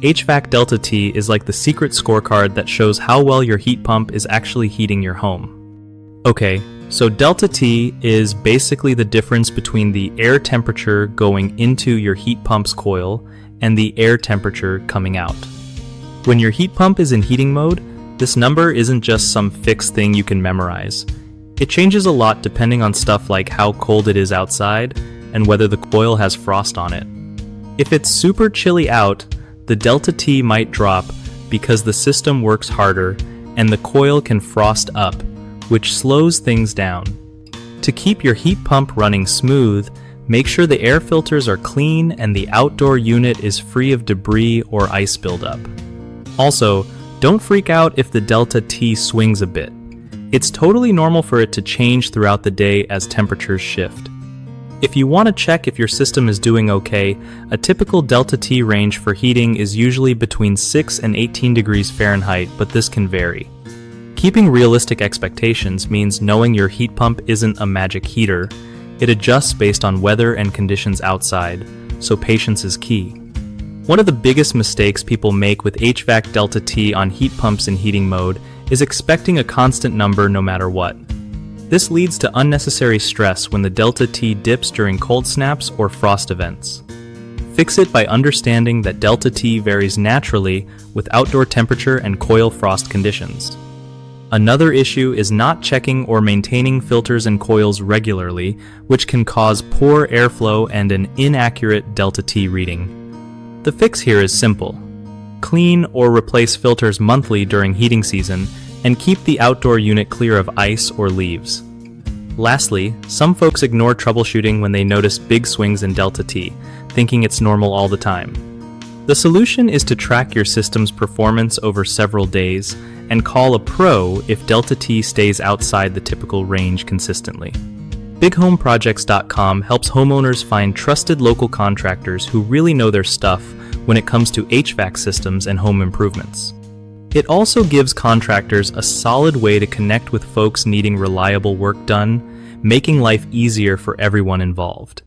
HVAC Delta T is like the secret scorecard that shows how well your heat pump is actually heating your home. Okay, so Delta T is basically the difference between the air temperature going into your heat pump's coil and the air temperature coming out. When your heat pump is in heating mode, this number isn't just some fixed thing you can memorize. It changes a lot depending on stuff like how cold it is outside and whether the coil has frost on it. If it's super chilly out, the Delta T might drop because the system works harder and the coil can frost up, which slows things down. To keep your heat pump running smooth, make sure the air filters are clean and the outdoor unit is free of debris or ice buildup. Also, don't freak out if the Delta T swings a bit. It's totally normal for it to change throughout the day as temperatures shift. If you want to check if your system is doing okay, a typical Delta T range for heating is usually between 6 and 18 degrees Fahrenheit, but this can vary. Keeping realistic expectations means knowing your heat pump isn't a magic heater. It adjusts based on weather and conditions outside, so patience is key. One of the biggest mistakes people make with HVAC Delta T on heat pumps in heating mode is expecting a constant number no matter what. This leads to unnecessary stress when the Delta T dips during cold snaps or frost events. Fix it by understanding that Delta T varies naturally with outdoor temperature and coil frost conditions. Another issue is not checking or maintaining filters and coils regularly, which can cause poor airflow and an inaccurate Delta T reading. The fix here is simple. Clean or replace filters monthly during heating season and keep the outdoor unit clear of ice or leaves. Lastly, some folks ignore troubleshooting when they notice big swings in Delta T, thinking it's normal all the time. The solution is to track your system's performance over several days and call a pro if Delta T stays outside the typical range consistently. BigHomeProjects.com helps homeowners find trusted local contractors who really know their stuff when it comes to HVAC systems and home improvements. It also gives contractors a solid way to connect with folks needing reliable work done, making life easier for everyone involved.